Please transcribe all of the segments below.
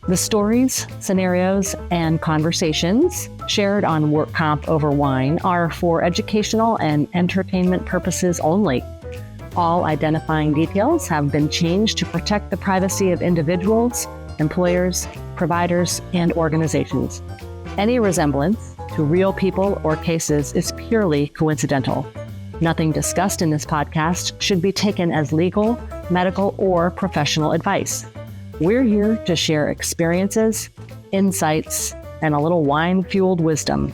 The stories, scenarios, and conversations shared on Work Comp Over Wine are for educational and entertainment purposes only. All identifying details have been changed to protect the privacy of individuals, employers, providers, and organizations. Any resemblance to real people or cases is purely coincidental. Nothing discussed in this podcast should be taken as legal, medical, or professional advice. We're here to share experiences, insights, and a little wine-fueled wisdom,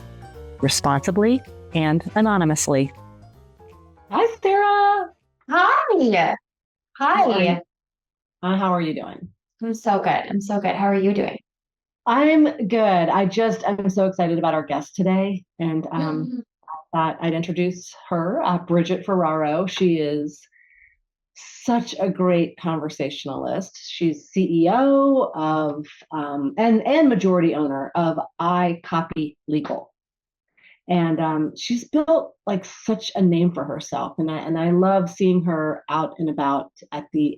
responsibly and anonymously. Hi, Sarah. Hi. Hi. How are you doing? I'm so good. How are you doing? I'm good. I'm so excited about our guest today. And I thought I'd introduce her, Bridgette Ferraro. She is such a great conversationalist. She's CEO of and majority owner of iCopy Legal. And she's built like such a name for herself, and I love seeing her out and about at the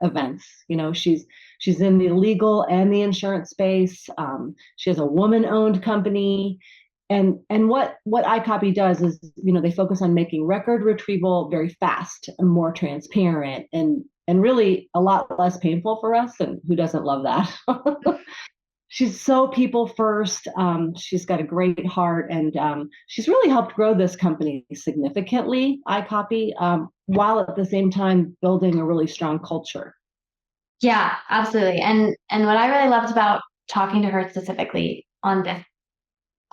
events. You know, she's in the legal and the insurance space. She has a woman-owned company, and what iCopy does is, you know, they focus on making record retrieval very fast and more transparent and really a lot less painful for us. And who doesn't love that? She's so people first. She's got a great heart, and she's really helped grow this company significantly, iCopy, while at the same time building a really strong culture. Yeah, absolutely. And what I really loved about talking to her specifically on this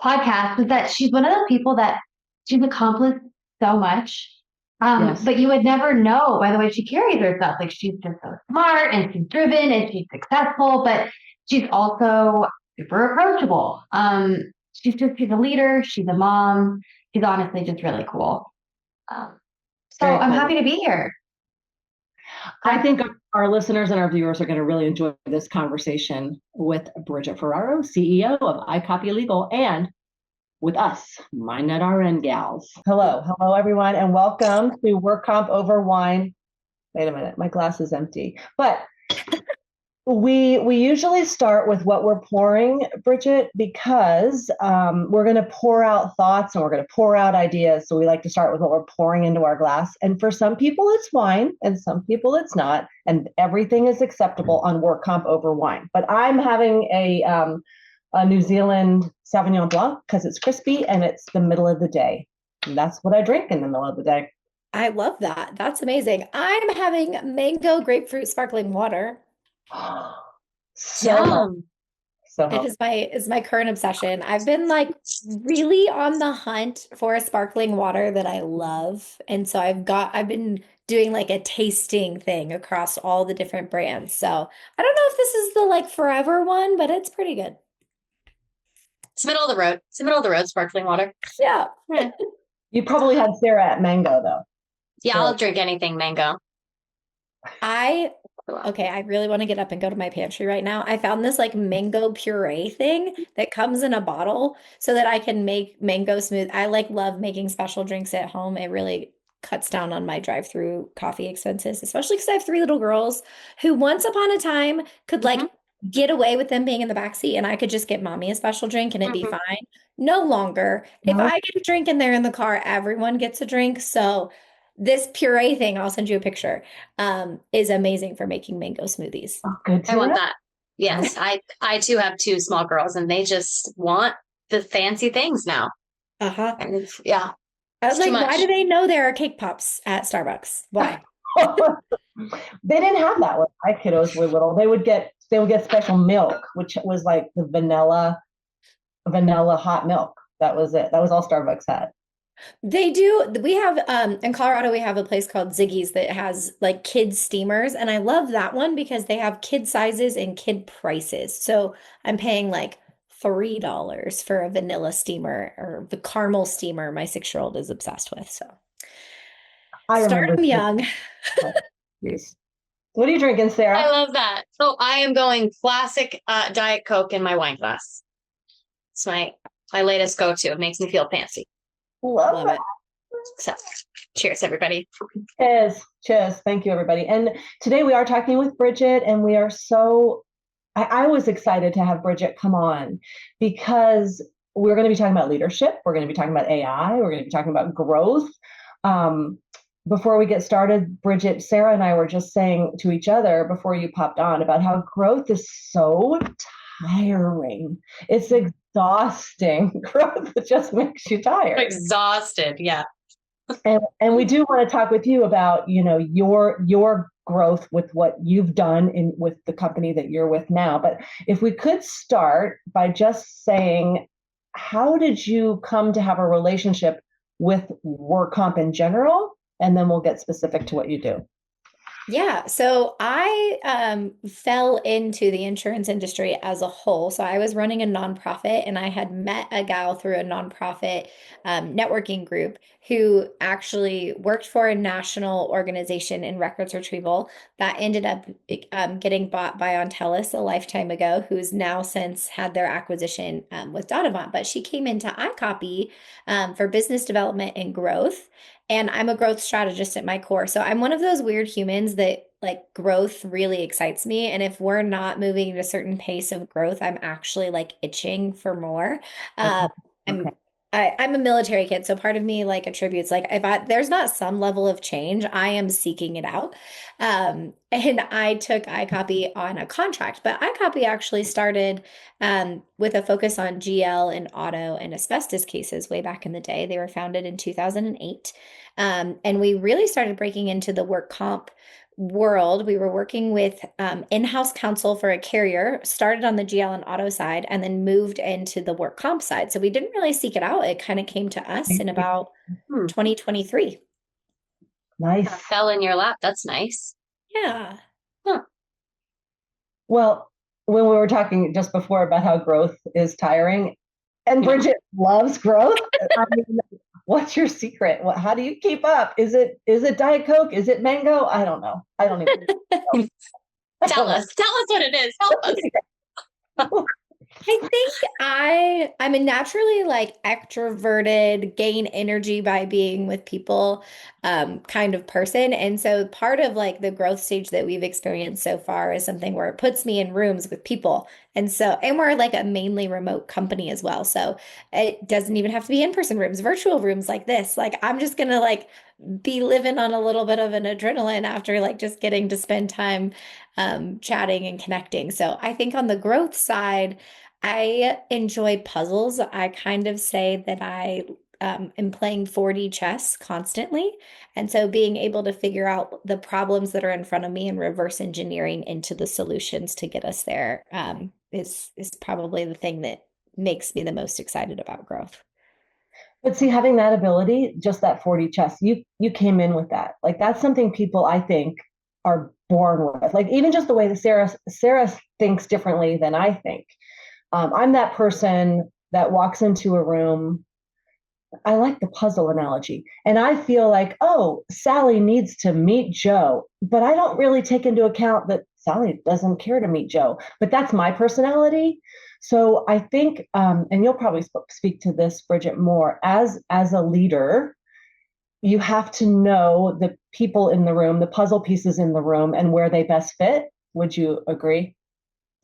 podcast was that she's one of those people that she's accomplished so much, Yes. but you would never know by the way she carries herself. Like, she's just so smart and she's driven and she's successful, but she's also super approachable. She's a leader. She's a mom. She's honestly just really cool. So I'm happy to be here. I think our listeners and our viewers are going to really enjoy this conversation with Bridgette Ferraro, CEO of iCopy Legal, and with us, MindNet RN gals. Hello, everyone, and welcome to Work Comp Over Wine. Wait a minute, my glass is empty. But we usually start with what we're pouring, Bridgette, because we're going to pour out thoughts and we're going to pour out ideas. So we like to start with what we're pouring into our glass. And for some people, it's wine, and some people it's not. And everything is acceptable on Work Comp Over Wine. But I'm having a New Zealand Sauvignon Blanc because it's crispy and it's the middle of the day. And that's what I drink in the middle of the day. I love that. That's amazing. I'm having mango grapefruit sparkling water. So It is my current obsession. I've been like really on the hunt for a sparkling water that I love. And so I've been doing like a tasting thing across all the different brands. So I don't know if this is the like forever one, but it's pretty good. It's middle of the road. It's the middle of the road, sparkling water. Yeah. You probably had Sarah at mango though. Yeah, I'll drink anything mango. Okay, I really want to get up and go to my pantry right now. I found this like mango puree thing that comes in a bottle so that I can make mango smooth. I like love making special drinks at home. It really cuts down on my drive-through coffee expenses, especially because I have 3 little girls who once upon a time could like get away with them being in the backseat, and I could just get mommy a special drink and it'd be fine. No longer. If I get a drink and they're in the car, everyone gets a drink. So this puree thing, I'll send you a picture, is amazing for making mango smoothies. Oh, good. I want that. Yes, I too have 2 small girls, and they just want the fancy things now. Uh-huh. And yeah. I was like, why do they know there are cake pops at Starbucks? Why? They didn't have that when my kiddos were little. They would get special milk, which was like the vanilla hot milk. That was it. That was all Starbucks had. They do. We have, in Colorado, we have a place called Ziggy's that has like kids steamers. And I love that one because they have kid sizes and kid prices. So I'm paying like $3 for a vanilla steamer or the caramel steamer my 6-year-old is obsessed with. So start them young. Yes. What are you drinking, Sarah? I love that. So I am going classic Diet Coke in my wine glass. It's my latest go-to. It makes me feel fancy. Love it. So cheers, everybody. Cheers. Thank you, everybody. And today we are talking with Bridgette, and we are I was excited to have Bridgette come on because we're going to be talking about leadership. We're going to be talking about AI. We're going to be talking about growth. Before we get started, Bridgette, Sarah and I were just saying to each other before you popped on about how growth is so tiring. It's exhausting. Growth just makes you tired. Exhausted. Yeah. And we do want to talk with you about, your growth with what you've done with the company that you're with now. But if we could start by just saying, how did you come to have a relationship with work comp in general? And then we'll get specific to what you do. Yeah, so I fell into the insurance industry as a whole. So I was running a nonprofit, and I had met a gal through a nonprofit networking group who actually worked for a national organization in records retrieval that ended up getting bought by Ontellis a lifetime ago, who's now since had their acquisition with Donovan. But she came into iCopy for business development and growth. And I'm a growth strategist at my core. So I'm one of those weird humans that like growth really excites me. And if we're not moving at a certain pace of growth, I'm actually like itching for more. Okay. I'm a military kid, so part of me like attributes like if there's not some level of change, I am seeking it out. And I took iCopy on a contract, but iCopy actually started with a focus on GL and auto and asbestos cases way back in the day. They were founded in 2008. And we really started breaking into the work comp world. We were working with in-house counsel for a carrier, started on the GL and auto side, and then moved into the work comp side. So we didn't really seek it out. It kind of came to us in about 2023. Nice. Fell in your lap. That's nice. Yeah. Huh. Well, when we were talking just before about how growth is tiring, and Bridgette loves growth, I mean, what's your secret? How do you keep up? Is it Diet Coke? Is it mango? I don't know. I don't even know. Tell us what it is. Help us. I think I'm a naturally like extroverted, gain energy by being with people kind of person. And so part of like the growth stage that we've experienced so far is something where it puts me in rooms with people. And we're like a mainly remote company as well. So it doesn't even have to be in-person rooms, virtual rooms like this. Like I'm just gonna like be living on a little bit of an adrenaline after like just getting to spend time chatting and connecting. So I think on the growth side, I enjoy puzzles. I kind of say that I am playing 4D chess constantly. And so being able to figure out the problems that are in front of me and reverse engineering into the solutions to get us there is probably the thing that makes me the most excited about growth. But see, having that ability, just that 4D chess, you came in with that. Like that's something people I think are born with. Like even just the way that Sarah thinks differently than I think. I'm that person that walks into a room. I like the puzzle analogy. And I feel like, oh, Sally needs to meet Joe. But I don't really take into account that Sally doesn't care to meet Joe. But that's my personality. So I think, and you'll probably speak to this, Bridgette, more, as a leader, you have to know the people in the room, the puzzle pieces in the room, and where they best fit. Would you agree?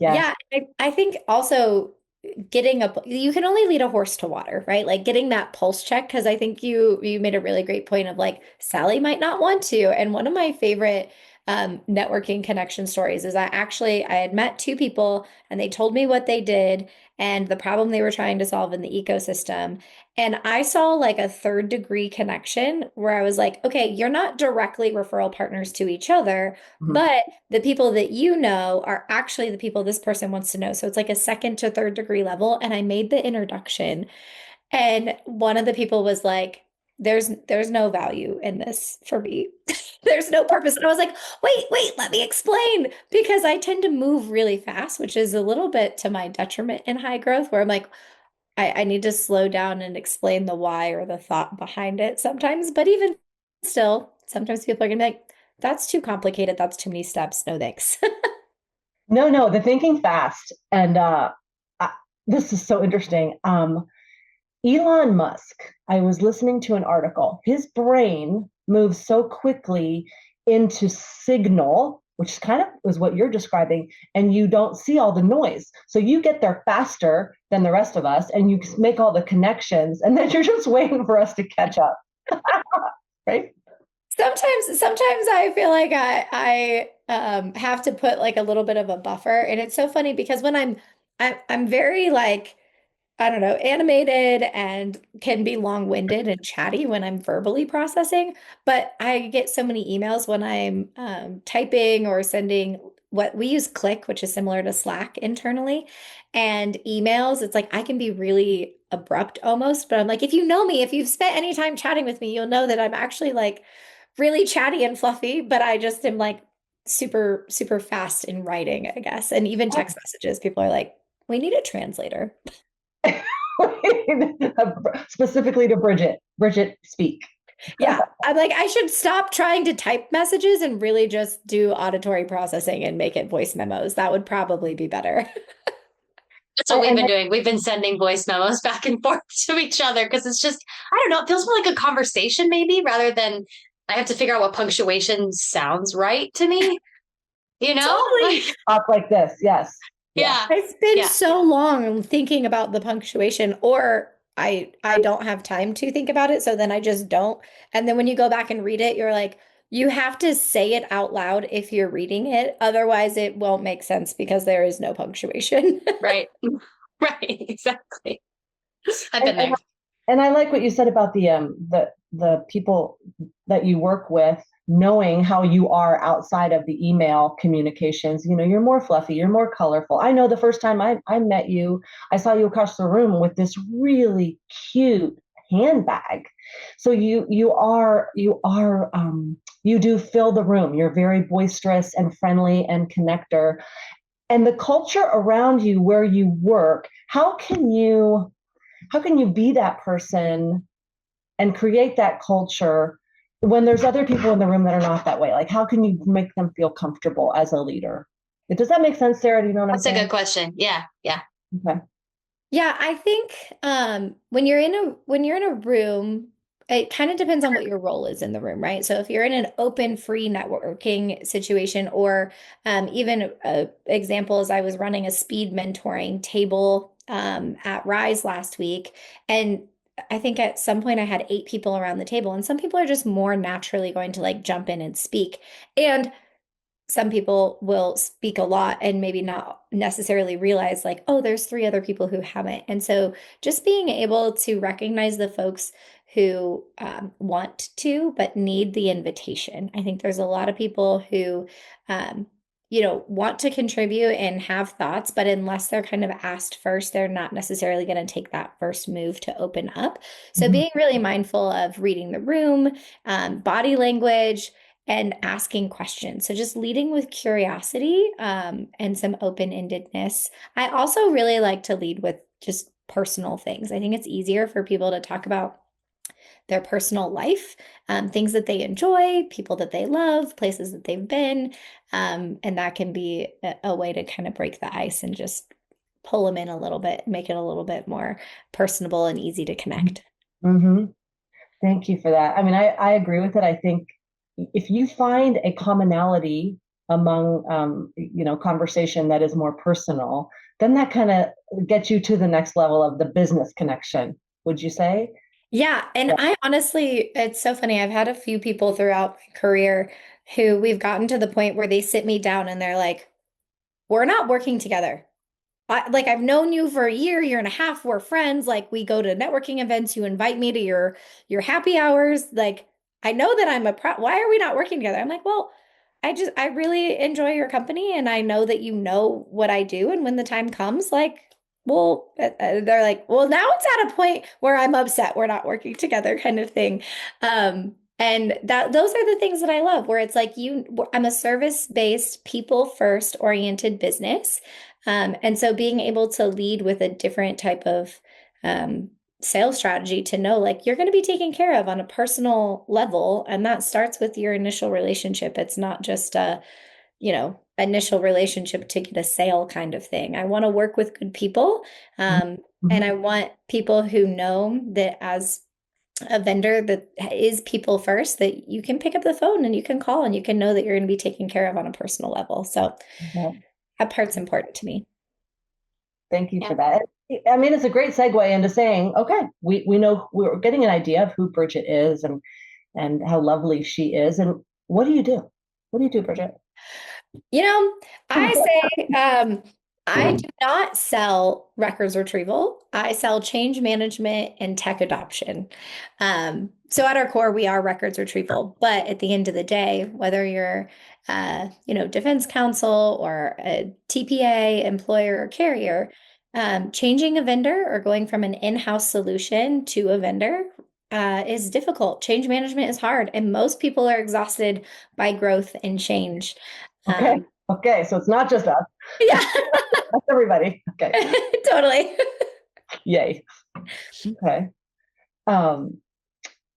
Yeah, I think also you can only lead a horse to water, right? Like getting that pulse check, because I think you made a really great point of like Sally might not want to. And one of my favorite networking connection stories is I had met two people and they told me what they did and the problem they were trying to solve in the ecosystem. And I saw like a third degree connection where I was like, okay, you're not directly referral partners to each other, but the people that you know are actually the people this person wants to know. So it's like a second to third degree level. And I made the introduction. And one of the people was like, there's no value in this for me. There's no purpose. And I was like, wait, let me explain. Because I tend to move really fast, which is a little bit to my detriment in high growth, where I'm like, I need to slow down and explain the why or the thought behind it sometimes. But even still, sometimes people are gonna be like, that's too complicated. That's too many steps. No, thanks. No, the thinking fast. And this is so interesting. Elon Musk, I was listening to an article. His brain moves so quickly into signal, which kind of is what you're describing, and you don't see all the noise. So you get there faster than the rest of us, and you make all the connections, and then you're just waiting for us to catch up. Right? Sometimes I feel like I have to put like a little bit of a buffer, and it's so funny because when I'm very like, I don't know, animated and can be long-winded and chatty when I'm verbally processing, but I get so many emails when I'm typing or sending what we use Click, which is similar to Slack internally, and emails. It's like I can be really abrupt almost, but I'm like, if you know me, if you've spent any time chatting with me, you'll know that I'm actually like really chatty and fluffy, but I just am like super, super fast in writing, I guess. And even text messages, people are like, we need a translator. Specifically to Bridget. Bridget, speak. Yeah, I'm like, I should stop trying to type messages and really just do auditory processing and make it voice memos. That would probably be better. That's what we've been doing. We've been sending voice memos back and forth to each other because it's just, I don't know, it feels more like a conversation maybe rather than I have to figure out what punctuation sounds right to me. You know? Totally. Talk like this, yes. Yeah. I spend so long thinking about the punctuation, or I don't have time to think about it, so then I just don't. And then when you go back and read it, you're like, you have to say it out loud if you're reading it. Otherwise, it won't make sense because there is no punctuation. Right. Right. Exactly. I've been there. And I like what you said about the people that you work with knowing how you are outside of the email communications. You know, you're more fluffy, you're more colorful. I know the first time I met you, I saw you across the room with this really cute handbag. So you do fill the room. You're very boisterous and friendly and connector. And the culture around you where you work, how can you be that person and create that culture when there's other people in the room that are not that way? Like, how can you make them feel comfortable as a leader? Does that make sense, Sarah? Do you know what I'm saying? That's a good question. Yeah. Yeah. Okay. Yeah, I think when you're in a room, it kind of depends on what your role is in the room, right? So if you're in an open, free networking situation, or even example is I was running a speed mentoring table at Rise last week, and I think at some point I had 8 people around the table, and some people are just more naturally going to like jump in and speak, and some people will speak a lot and maybe not necessarily realize like, oh, there's 3 other people who haven't. And so just being able to recognize the folks who want to but need the invitation. I think there's a lot of people who want to contribute and have thoughts, but unless they're kind of asked first, they're not necessarily going to take that first move to open up. So being really mindful of reading the room, body language, and asking questions. So just leading with curiosity and some open-endedness. I also really like to lead with just personal things. I think it's easier for people to talk about their personal life, things that they enjoy, people that they love, places that they've been. And that can be a way to kind of break the ice and just pull them in a little bit, make it a little bit more personable and easy to connect. Mm-hmm. Thank you for that. I mean, I agree with it. I think if you find a commonality among conversation that is more personal, then that kind of gets you to the next level of the business connection, would you say? Yeah. And I honestly, it's so funny. I've had a few people throughout my career who we've gotten to the point where they sit me down and they're like, we're not working together. I've known you for a year and a half. We're friends. Like we go to networking events. You invite me to your happy hours. Like I know that why are we not working together? I'm like, well, I really enjoy your company and I know that you know what I do. And when the time comes, like, well, they're like, well, now it's at a point where I'm upset we're not working together kind of thing. And those are the things that I love, where it's like I'm a service-based, people-first oriented business. And so being able to lead with a different type of sales strategy to know like you're going to be taken care of on a personal level. And that starts with your initial relationship. It's not just a, initial relationship to get a sale kind of thing. I want to work with good people. And I want people who know that as a vendor that is people first, that you can pick up the phone and you can call and you can know that you're going to be taken care of on a personal level. So Yeah. that part's important to me. Thank you for that. I mean, it's a great segue into saying, okay, we know we're getting an idea of who Bridgette is and how lovely she is. And what do you do? What do you do, Bridgette? You know, I say I do not sell records retrieval. I sell change management and tech adoption. So at our core, we are records retrieval. But at the end of the day, whether you're, defense counsel or a TPA, employer or carrier, changing a vendor or going from an in-house solution to a vendor is difficult. Change management is hard, and most people are exhausted by growth and change. Okay. So it's not just us. Yeah. That's everybody. Okay. Totally. Yay. Okay.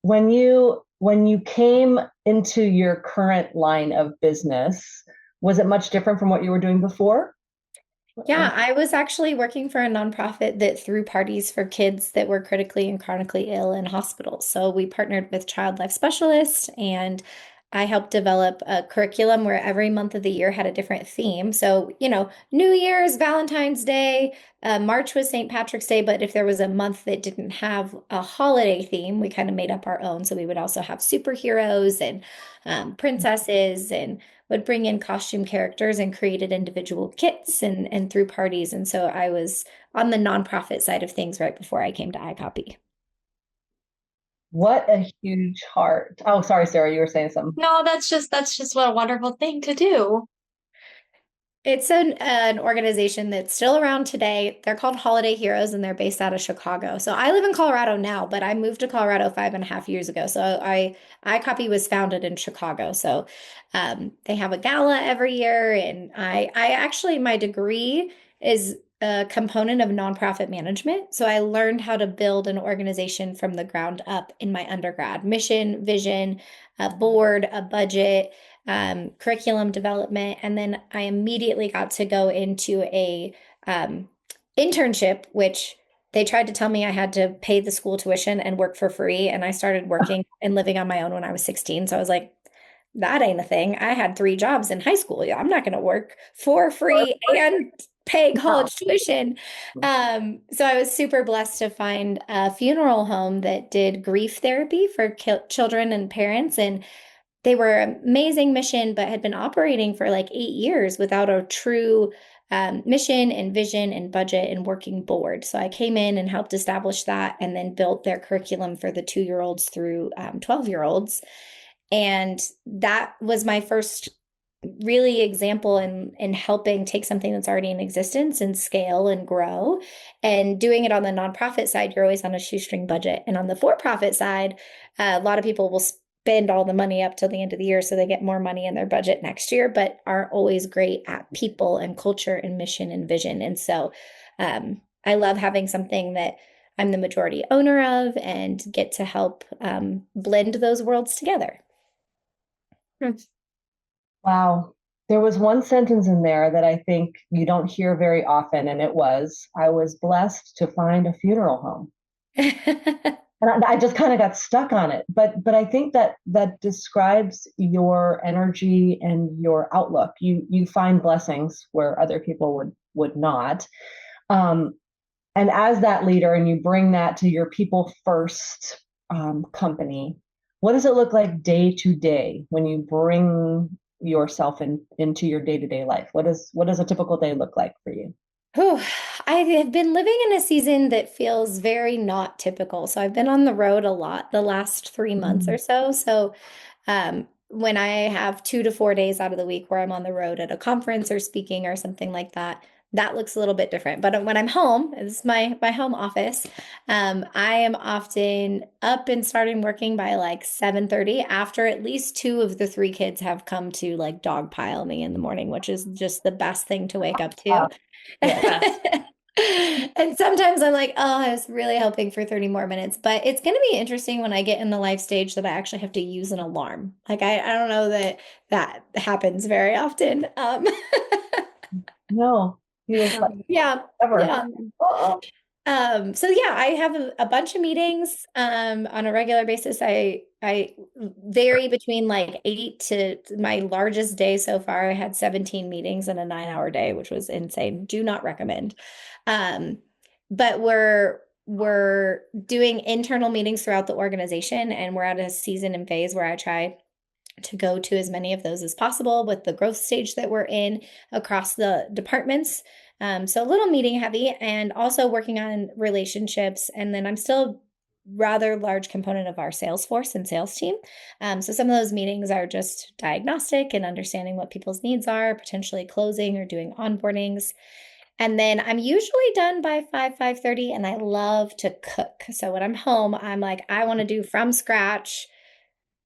When you came into your current line of business, was it much different from what you were doing before? Yeah, I was actually working for a nonprofit that threw parties for kids that were critically and chronically ill in hospitals. So we partnered with child life specialists, and I helped develop a curriculum where every month of the year had a different theme. So, New Year's, Valentine's Day, March was St. Patrick's Day, but if there was a month that didn't have a holiday theme, we kind of made up our own. So we would also have superheroes and princesses, and would bring in costume characters and created individual kits and threw parties. And so I was on the nonprofit side of things right before I came to iCopy. What a huge heart. Oh, sorry, Sarah, you were saying something. No, that's just what a wonderful thing to do. It's an organization that's still around today. They're called Holiday Heroes, and they're based out of Chicago. So I live in Colorado now, but I moved to Colorado 5.5 years ago. So iCopy was founded in Chicago. So they have a gala every year, and I actually, my degree is a component of nonprofit management. So I learned how to build an organization from the ground up in my undergrad: mission, vision, a board, a budget, curriculum development. And then I immediately got to go into a internship, which they tried to tell me I had to pay the school tuition and work for free. And I started working and living on my own when I was 16. So I was like, that ain't a thing. I had 3 jobs in high school. I'm not going to work for free and pay college tuition. So I was super blessed to find a funeral home that did grief therapy for children and parents. And they were amazing mission, but had been operating for like 8 years without a true mission and vision and budget and working board. So I came in and helped establish that, and then built their curriculum for the 2-year-olds through 12-year-olds. And that was my first really example in helping take something that's already in existence and scale and grow. And doing it on the nonprofit side, you're always on a shoestring budget. And on the for-profit side, a lot of people will spend all the money up till the end of the year so they get more money in their budget next year, but aren't always great at people and culture and mission and vision. And so I love having something that I'm the majority owner of and get to help blend those worlds together. Wow. There was one sentence in there that I think you don't hear very often, and it was, I was blessed to find a funeral home. And I just kind of got stuck on it. But I think that describes your energy and your outlook. You find blessings where other people would not. And as that leader, and you bring that to your people first company, what does it look like day to day when you bring yourself into your day-to-day life? What does a typical day look like for you? I have been living in a season that feels very not typical. So I've been on the road a lot the last 3 months or so. So when I have 2 to 4 days out of the week where I'm on the road at a conference or speaking or something like that, that looks a little bit different. But when I'm home, this is my home office, I am often up and starting working by like 7:30 after at least 2 of the 3 kids have come to like dogpile me in the morning, which is just the best thing to wake up to. Yeah. And sometimes I'm like, oh, I was really hoping for 30 more minutes. But it's going to be interesting when I get in the life stage that I actually have to use an alarm. Like, I don't know that happens very often. No. Yeah. Ever. Yeah. So yeah, I have a bunch of meetings on a regular basis. I vary between like 8 to my largest day so far. I had 17 meetings in a 9-hour day, which was insane. Do not recommend. Um, but we're doing internal meetings throughout the organization, and we're at a season and phase where I try to go to as many of those as possible with the growth stage that we're in across the departments. So a little meeting heavy and also working on relationships. And then I'm still rather large component of our sales force and sales team. So some of those meetings are just diagnostic and understanding what people's needs are, potentially closing or doing onboardings. And then I'm usually done by 5:30, and I love to cook. So when I'm home, I'm like, I want to do from scratch.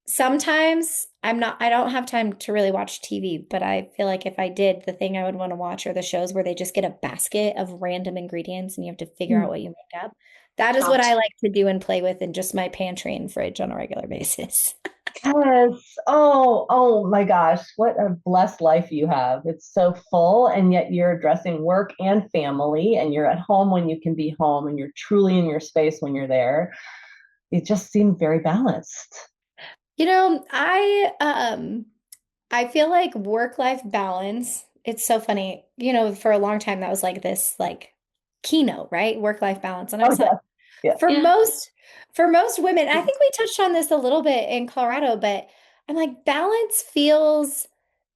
Sometimes I don't have time to really watch TV, but I feel like if I did, the thing I would want to watch are the shows where they just get a basket of random ingredients and you have to figure out what you make up. That is what I like to do and play with in just my pantry and fridge on a regular basis. Yes. Oh my gosh. What a blessed life you have. It's so full, and yet you're addressing work and family, and you're at home when you can be home, and you're truly in your space when you're there. It just seemed very balanced. I feel like work-life balance, it's so funny. For a long time that was like this like keynote, right? Work-life balance. And I was like, Yeah. for most women, I think we touched on this a little bit in Colorado, but I'm like, balance feels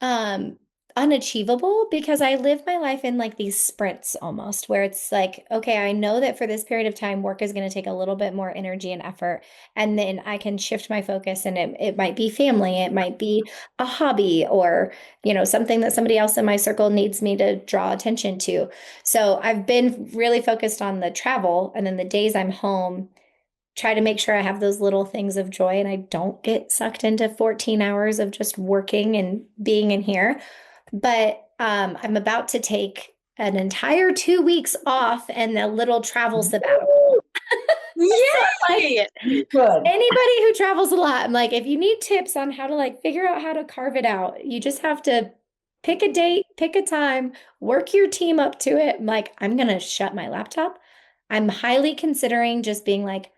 um unachievable because I live my life in like these sprints almost, where it's like, okay, I know that for this period of time, work is going to take a little bit more energy and effort. And then I can shift my focus, and it might be family, it might be a hobby, or, something that somebody else in my circle needs me to draw attention to. So I've been really focused on the travel, and then the days I'm home, try to make sure I have those little things of joy and I don't get sucked into 14 hours of just working and being in here. But I'm about to take an entire 2 weeks off and a little travel sabbatical. Yay! Good. Anybody who travels a lot, I'm like, if you need tips on how to like figure out how to carve it out, you just have to pick a date, pick a time, work your team up to it. I'm like, I'm going to shut my laptop. I'm highly considering just being like,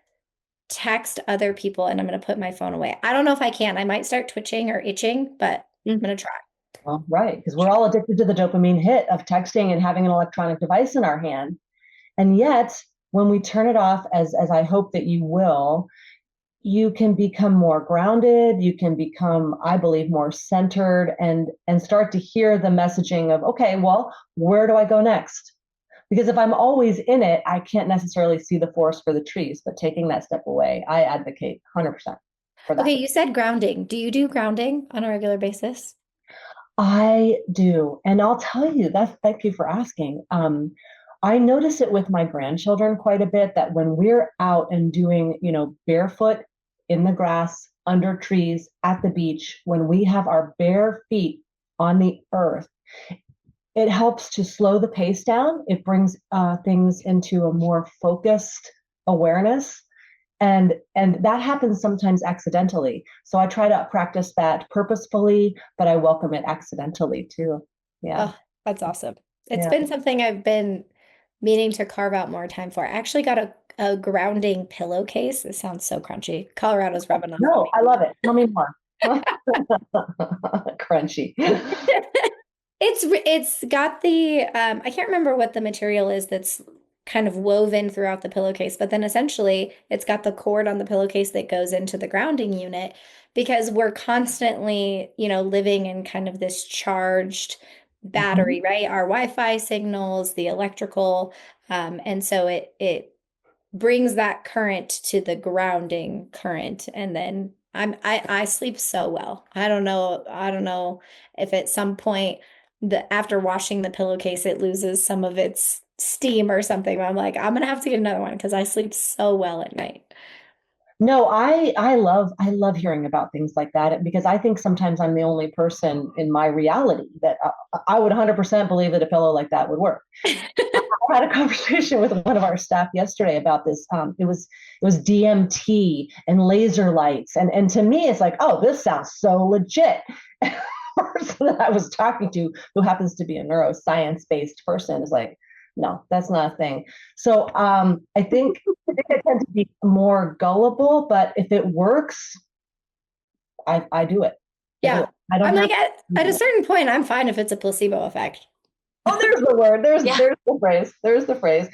text other people, and I'm going to put my phone away. I don't know if I can. I might start twitching or itching, but I'm going to try. Well, right. Because we're all addicted to the dopamine hit of texting and having an electronic device in our hand. And yet, when we turn it off, as I hope that you will, you can become more grounded. You can become, I believe, more centered, and start to hear the messaging of, okay, well, where do I go next? Because if I'm always in it, I can't necessarily see the forest for the trees. But taking that step away, I advocate 100% for that. Okay, you said grounding. Do you do grounding on a regular basis? I do. And I'll tell you, thank you for asking. I notice it with my grandchildren quite a bit, that when we're out and doing, barefoot in the grass, under trees, at the beach, when we have our bare feet on the earth, it helps to slow the pace down. It brings things into a more focused awareness. And that happens sometimes accidentally. So I try to practice that purposefully, but I welcome it accidentally too. Yeah. Oh, that's awesome. It's been something I've been meaning to carve out more time for. I actually got a grounding pillowcase. It sounds so crunchy. Colorado's rubbing off. No, I love it. Tell me more. Crunchy. It's got the I can't remember what the material is that's kind of woven throughout the pillowcase, but then essentially it's got the cord on the pillowcase that goes into the grounding unit, because we're constantly, living in kind of this charged battery, right? Our Wi-Fi signals, the electrical, and so it brings that current to the grounding current, and then I sleep so well. I don't know if at some point after washing the pillowcase it loses some of its steam or something. I'm like, I'm gonna have to get another one because I sleep so well at night. No, I love hearing about things like that, because I think sometimes I'm the only person in my reality that I would 100% believe that a pillow like that would work. I had a conversation with one of our staff yesterday about this. It was DMT and laser lights, and to me it's like, oh, this sounds so legit. The person that I was talking to, who happens to be a neuroscience-based person, is like, No, that's not a thing. So I think I tend to be more gullible, but if it works, I do it. I do Yeah. it. I don't I'm have like at a certain point, I'm fine if it's a placebo effect. Oh, there's the word. Yeah. There's the phrase. There's the phrase.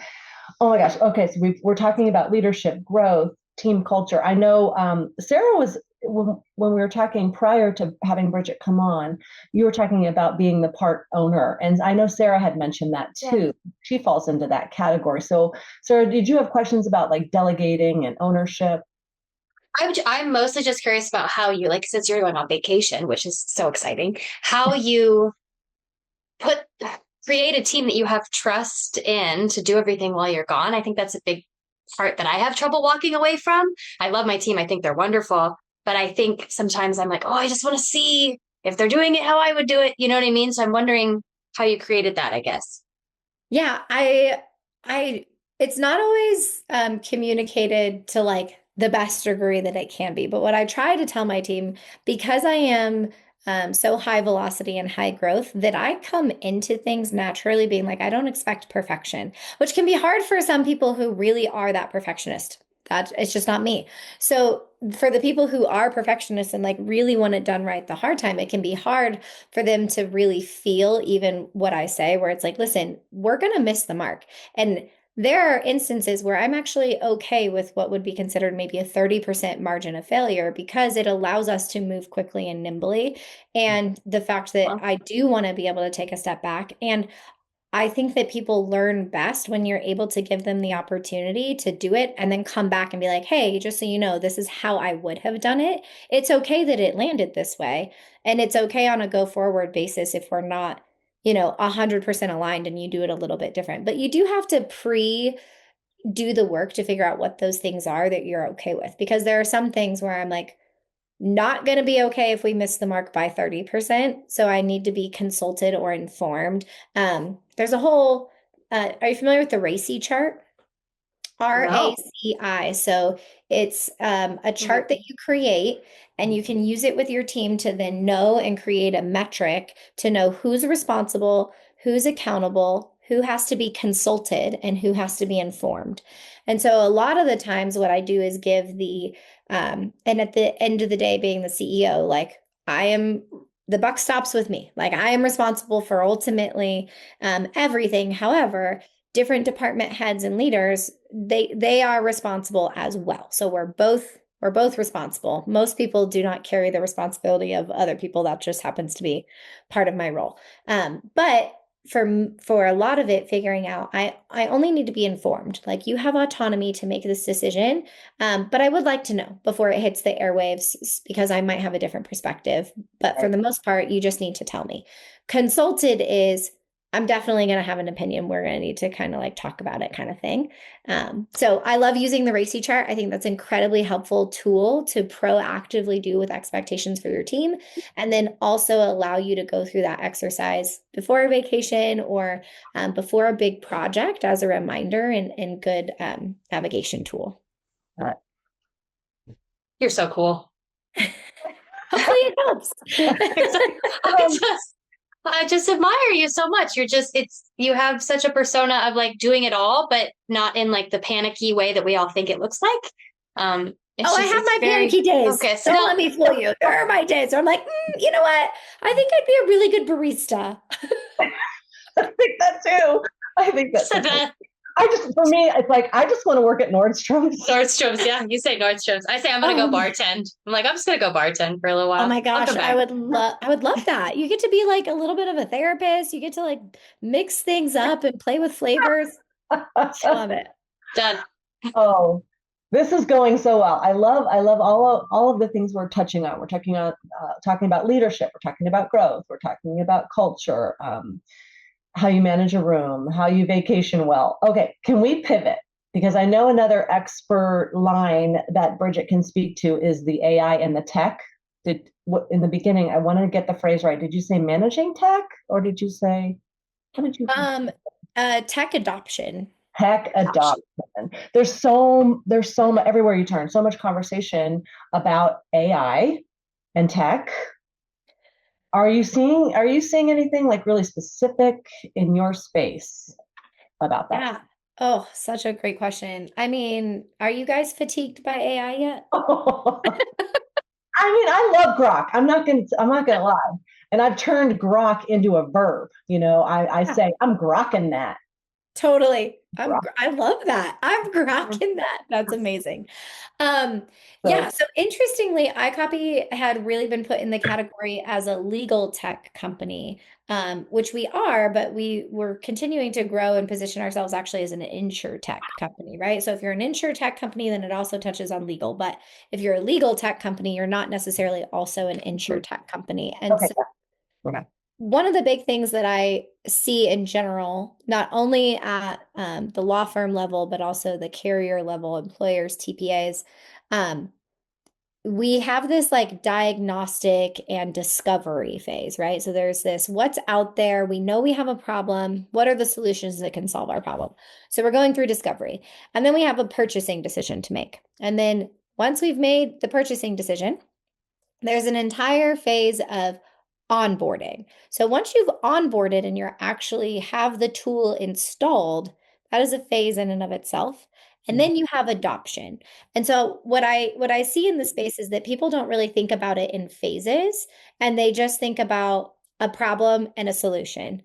Oh my gosh. Okay, so we're talking about leadership, growth, team culture. I know Sarah was when we were talking prior to having Bridgette come on, you were talking about being the part owner, and I know Sarah had mentioned that too. Yeah. She falls into that category. So, Sarah, did you have questions about like delegating and ownership? I'm mostly just curious about how you, like, since you're going on vacation, which is so exciting, how you put create a team that you have trust in to do everything while you're gone. I think that's a big part that I have trouble walking away from. I love my team. I think they're wonderful, but I think sometimes I'm like, oh, I just want to see if they're doing it how I would do it. You know what I mean? So I'm wondering how you created that, I guess. Yeah, I it's not always communicated to like the best degree that it can be. But what I try to tell my team, because I am so high velocity and high growth, that I come into things naturally being like, I don't expect perfection, which can be hard for some people who really are that perfectionist. That it's just not me. So for the people who are perfectionists and like really want it done right the hard time, it can be hard for them to really feel even what I say, where it's like, listen, we're going to miss the mark. And there are instances where I'm actually okay with what would be considered maybe a 30% margin of failure because it allows us to move quickly and nimbly. And the fact that I do want to be able to take a step back. And I think that people learn best when you're able to give them the opportunity to do it and then come back and be like, hey, just so you know, this is how I would have done it. It's okay that it landed this way. And it's okay on a go forward basis if we're not, 100% aligned and you do it a little bit different. But you do have to do the work to figure out what those things are that you're okay with. Because there are some things where I'm like, not going to be okay if we miss the mark by 30%. So I need to be consulted or informed. There's a whole, are you familiar with the RACI chart? RACI. So it's a chart that you create and you can use it with your team to then know and create a metric to know who's responsible, who's accountable, who has to be consulted, and who has to be informed. And so a lot of the times what I do is give and at the end of the day, being the CEO, like the buck stops with me. Like I am responsible for ultimately everything. However, different department heads and leaders, they are responsible as well. So we're both responsible. Most people do not carry the responsibility of other people. That just happens to be part of my role. But for a lot of it, figuring out I only need to be informed. Like you have autonomy to make this decision, but I would like to know before it hits the airwaves because I might have a different perspective. But for the most part, you just need to tell me. Consulted is I'm definitely going to have an opinion. We're going to need to kind of like talk about it kind of thing. So I love using the RACI chart. I think that's an incredibly helpful tool to proactively do with expectations for your team. And then also allow you to go through that exercise before a vacation or before a big project as a reminder and good navigation tool. You're so cool. Hopefully it helps. I just admire you so much. You have such a persona of like doing it all, but not in like the panicky way that we all think it looks like. I have my panicky days. Focused. Don't let me fool you. There are my days where I'm like, you know what? I think I'd be a really good barista. I think that too. For me, it's like, I just want to work at Nordstrom's. Nordstrom's, yeah. You say Nordstrom's. I say I'm going to go bartend. I'm like, I'm just going to go bartend for a little while. Oh my gosh, I would love that. You get to be like a little bit of a therapist. You get to like mix things up and play with flavors. Love it. Done. Oh, this is going so well. I love all of the things we're touching on. We're talking about leadership. We're talking about growth. We're talking about culture. How you manage a room, how you vacation well. Okay, can we pivot? Because I know another expert line that Bridgette can speak to is the AI and the tech. In the beginning, I wanted to get the phrase right. Did you say managing tech, or did you say? How did you? Tech adoption. Tech adoption. There's so much everywhere you turn. So much conversation about AI and tech. Are you seeing anything like really specific in your space? about that. Yeah. Oh, such a great question. I mean, are you guys fatigued by AI yet? I mean, I love grok. I'm not gonna lie. And I've turned grok into a verb. I Yeah. say I'm grokking that. Totally. Grok. I love that. I'm grokking that. That's amazing. Um, So, yeah, so interestingly, iCopy had really been put in the category as a legal tech company, which we are, but we were continuing to grow and position ourselves actually as an insure tech company, right? So if you're an insure tech company, then it also touches on legal. But if you're a legal tech company, you're not necessarily also an insure tech company. And okay. so one of the big things that I see in general, not only at the law firm level, but also the carrier level, employers, TPAs, um, we have this like diagnostic and discovery phase, right? So there's this what's out there. We know we have a problem. What are the solutions that can solve our problem? So we're going through discovery. And then we have a purchasing decision to make. And then once we've made the purchasing decision, there's an entire phase of onboarding. So once you've onboarded and you're actually have the tool installed, that is a phase in and of itself. And then you have adoption. And so what I see in the space is that people don't really think about it in phases, and they just think about a problem and a solution.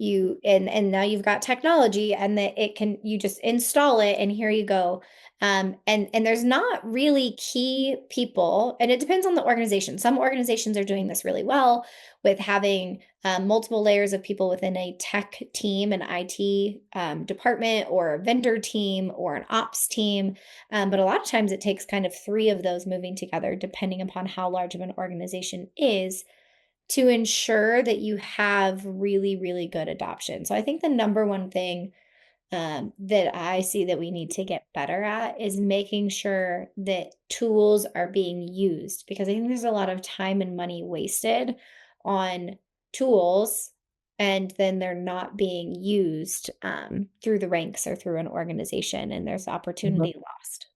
And now you've got technology, and that it can, you just install it and here you go. And there's not really key people, and it depends on the organization. Some organizations are doing this really well with having multiple layers of people within a tech team, an IT department, or a vendor team, or an ops team. But a lot of times it takes kind of three of those moving together, depending upon how large of an organization is, to ensure that you have really, really good adoption. So I think the number one thing that I see that we need to get better at is making sure that tools are being used, because I think there's a lot of time and money wasted on tools, and then they're not being used through the ranks or through an organization, and there's opportunity lost.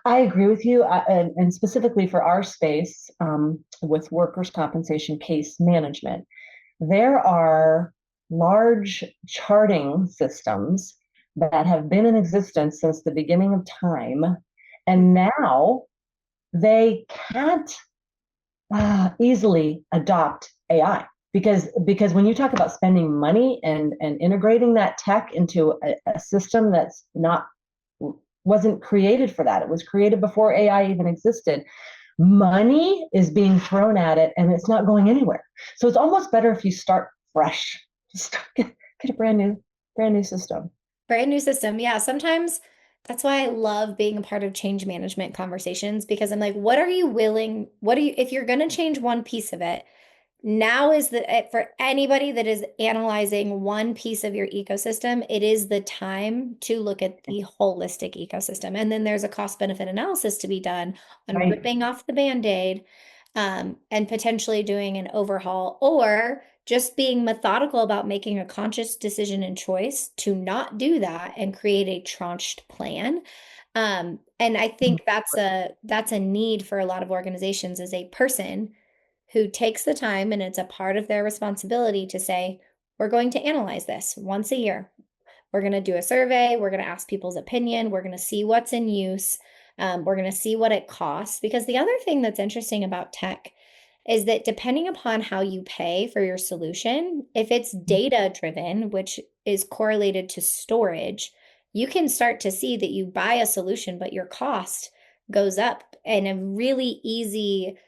I agree with you, and specifically for our space with workers' compensation case management, there are large charting systems that have been in existence since the beginning of time, and now they can't easily adopt AI because when you talk about spending money and integrating that tech into a system that's not wasn't created for that. It was created before AI even existed. Money is being thrown at it and it's not going anywhere. So it's almost better if you start fresh. Just get a brand new system. Brand new system. Yeah. Sometimes that's why I love being a part of change management conversations, because I'm like, if you're going to change one piece of it, now is for anybody that is analyzing one piece of your ecosystem, it is the time to look at the holistic ecosystem. And then there's a cost benefit analysis to be done on ripping off the Band-Aid, and potentially doing an overhaul, or just being methodical about making a conscious decision and choice to not do that and create a tranched plan. And I think that's a need for a lot of organizations, as a person who takes the time, and it's a part of their responsibility to say, we're going to analyze this once a year. We're going to do a survey. We're going to ask people's opinion. We're going to see what's in use. We're going to see what it costs. Because the other thing that's interesting about tech is that depending upon how you pay for your solution, if it's data driven, which is correlated to storage, you can start to see that you buy a solution, but your cost goes up. And a really easy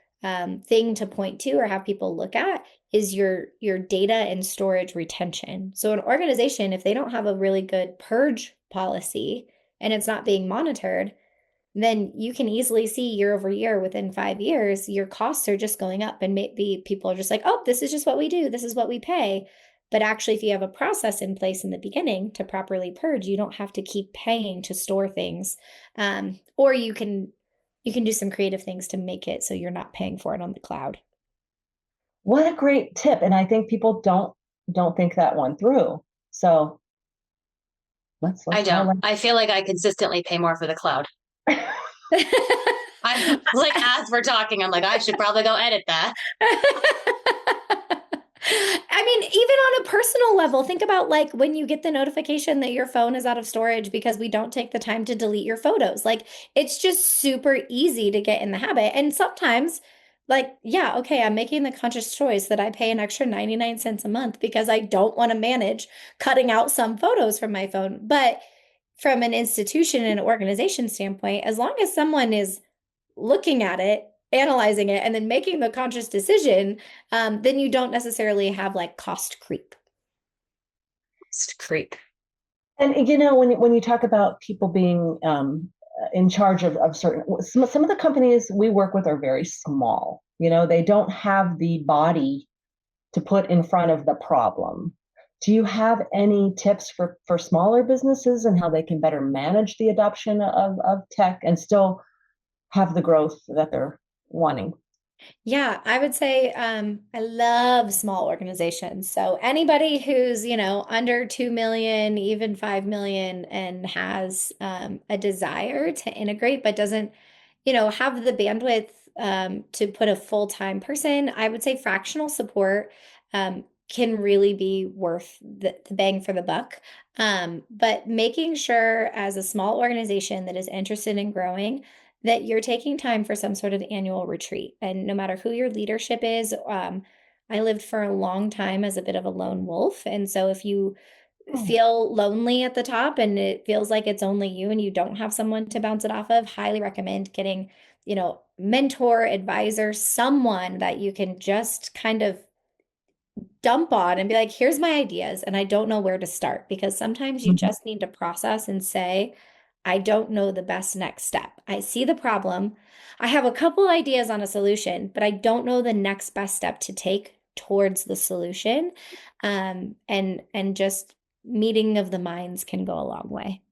thing to point to or have people look at is your data and storage retention. So an organization, if they don't have a really good purge policy and it's not being monitored, then you can easily see year over year, within 5 years, your costs are just going up, and maybe people are just like, oh, this is just what we do. This is what we pay. But actually, if you have a process in place in the beginning to properly purge, you don't have to keep paying to store things. Or you can do some creative things to make it so you're not paying for it on the cloud. What a great tip. And I think people don't think that one through. So let's I don't. I feel like I consistently pay more for the cloud. I'm like, as we're talking, I'm like, I should probably go edit that. I mean, even on a personal level, think about like when you get the notification that your phone is out of storage because we don't take the time to delete your photos. Like it's just super easy to get in the habit. And sometimes, like, yeah, okay, I'm making the conscious choice that I pay an extra 99 cents a month because I don't want to manage cutting out some photos from my phone. But from an institution and organization standpoint, as long as someone is looking at it, analyzing it, and then making the conscious decision, then you don't necessarily have like cost creep. It's creep. And you know, when you talk about people being in charge of certain, some of the companies we work with are very small. You know, they don't have the body to put in front of the problem. Do you have any tips for smaller businesses and how they can better manage the adoption of tech and still have the growth that they're wanting? Yeah, I would say I love small organizations. So anybody who's, under 2 million, even 5 million, and has a desire to integrate, but doesn't, have the bandwidth to put a full-time person, I would say fractional support can really be worth the bang for the buck. But making sure as a small organization that is interested in growing, that you're taking time for some sort of annual retreat. And no matter who your leadership is, I lived for a long time as a bit of a lone wolf. And so if you feel lonely at the top and it feels like it's only you and you don't have someone to bounce it off of, highly recommend getting, mentor, advisor, someone that you can just kind of dump on and be like, here's my ideas, and I don't know where to start. Because sometimes you just need to process and say, I don't know the best next step. I see the problem. I have a couple ideas on a solution, but I don't know the next best step to take towards the solution. And just meeting of the minds can go a long way.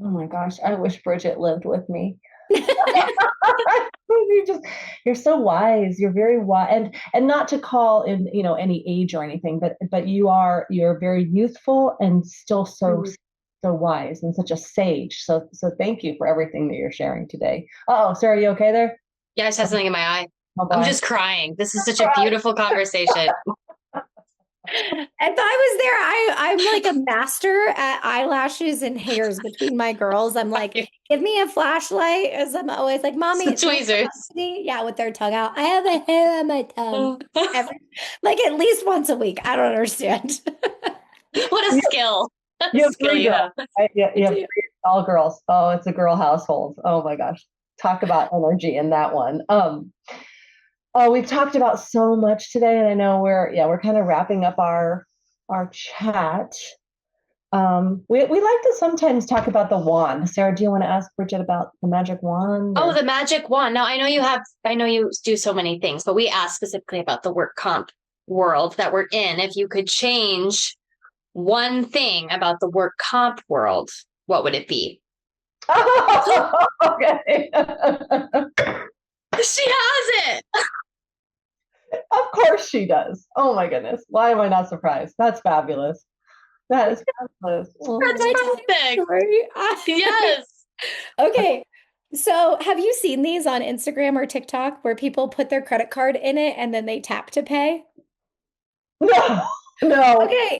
Oh my gosh, I wish Bridgette lived with me. You're so wise. You're very wise, and not to call in, any age or anything, but you're very youthful and still so wise and such a sage. So thank you for everything that you're sharing today. Oh, Sarah, are you okay there? Yeah, I just had something in my eye. Oh, I'm just crying. This is such a beautiful conversation. If I was there, I'm like a master at eyelashes and hairs between my girls. I'm like, give me a flashlight, as I'm always like, mommy, it's tweezers. Yeah, with their tongue out. I have a hair on my tongue. Like at least once a week. I don't understand. What a skill. You have three girls. You have three, all girls. Oh, it's a girl household. Oh my gosh. Talk about energy in that one. Oh, we've talked about so much today, and I know we're kind of wrapping up our chat. We like to sometimes talk about the wand. Sarah, do you want to ask Bridgette about the magic wand? Oh, the magic wand. Now, I know you do so many things, but we asked specifically about the work comp world that we're in. If you could change one thing about the work comp world, what would it be? Oh, okay. She has it. Of course she does. Oh my goodness. Why am I not surprised? That's fabulous. That is fabulous. That's perfect. Yes. Okay. So have you seen these on Instagram or TikTok where people put their credit card in it and then they tap to pay? No. Okay.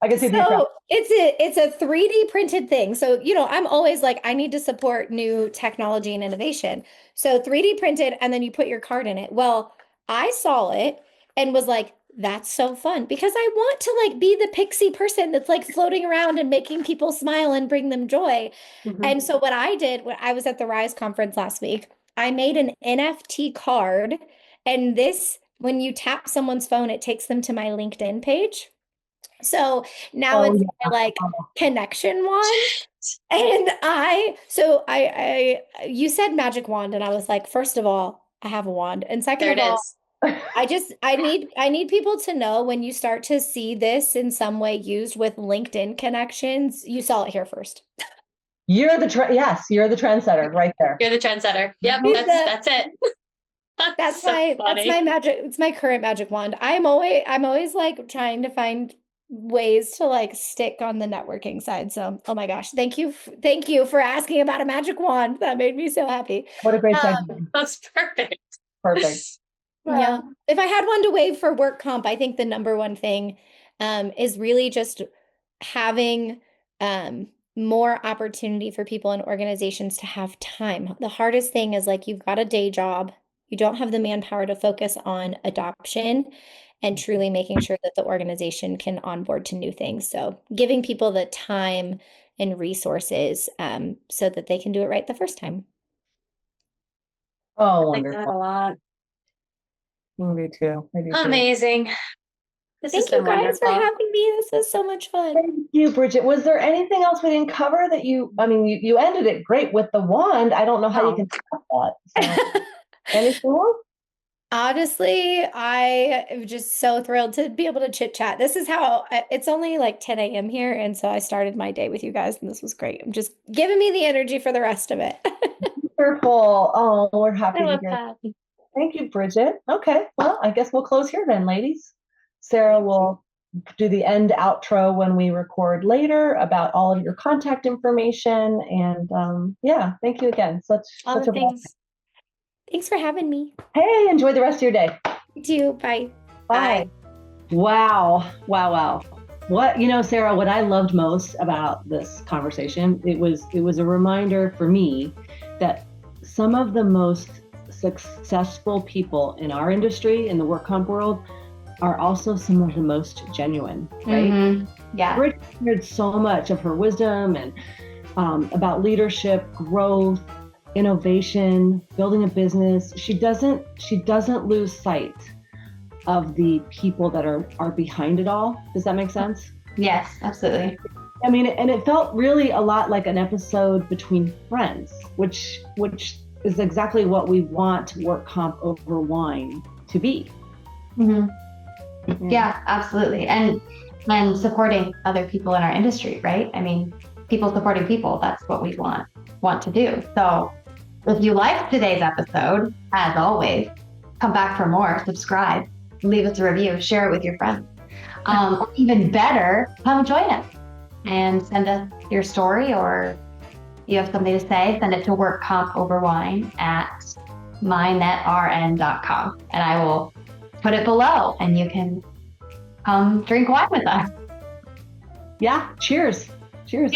I can see so it's a 3D printed thing. So, I'm always like, I need to support new technology and innovation. So 3D printed, and then you put your card in it. Well, I saw it and was like, that's so fun, because I want to like be the pixie person that's like floating around and making people smile and bring them joy. Mm-hmm. And so what I did when I was at the Rise conference last week, I made an NFT card, and when you tap someone's phone, it takes them to my LinkedIn page. So now it's my like connection wand. And you said magic wand, and I was like, first of all, I have a wand. And second of all, I need people to know, when you start to see this in some way used with LinkedIn connections, you saw it here first. You're the trendsetter right there. You're the trendsetter. Yep, that's it. That's my magic. It's my current magic wand. I'm always like trying to find ways to like stick on the networking side. So, oh my gosh, thank you for asking about a magic wand. That made me so happy. What a great segment. That's perfect. Perfect. Yeah. If I had one to wave for work comp, I think the number one thing is really just having more opportunity for people and organizations to have time. The hardest thing is like you've got a day job, you don't have the manpower to focus on adoption and truly making sure that the organization can onboard to new things. So giving people the time and resources so that they can do it right the first time. Oh, I like that wonderful. a lot. Me too. I do too. Amazing. This has Thank you been guys for wonderful. having me. This was so much fun. Thank you, Bridget. Was there anything else we didn't cover that you ended it great with the wand. I don't know how you can top that. So. Anything else? Honestly, I am just so thrilled to be able to chit chat. This is how it's only like 10 a.m. here. And so I started my day with you guys, and this was great. I'm just giving me the energy for the rest of it. Wonderful. Oh, we're happy I to love hear. that. Thank you, Bridget. Okay, well, I guess we'll close here then, ladies. Sarah will do the end outro when we record later about all of your contact information. And yeah, thank you again. Such All a the things. Thanks for having me. Hey, enjoy the rest of your day. You too. Bye. Bye. Wow. What, Sarah, what I loved most about this conversation, it was a reminder for me that some of the most successful people in our industry, in the work comp world, are also some of the most genuine, right? Mm-hmm. Yeah. Bridget shared so much of her wisdom and about leadership, growth, innovation, building a business. She doesn't lose sight of the people that are behind it all. Does that make sense? Yes, absolutely. I mean, and it felt really a lot like an episode between friends, which is exactly what we want Work Comp Over Wine to be. Mm-hmm. Yeah, absolutely. And supporting other people in our industry, right? I mean, people supporting people, that's what we want to do. So if you liked today's episode, as always, come back for more, subscribe, leave us a review, share it with your friends. Or even better, come join us and send us your story, or you have something to say, send it to workcompoverwine@mynetrn.com, and I will put it below and you can come drink wine with us. Yeah, cheers. Cheers.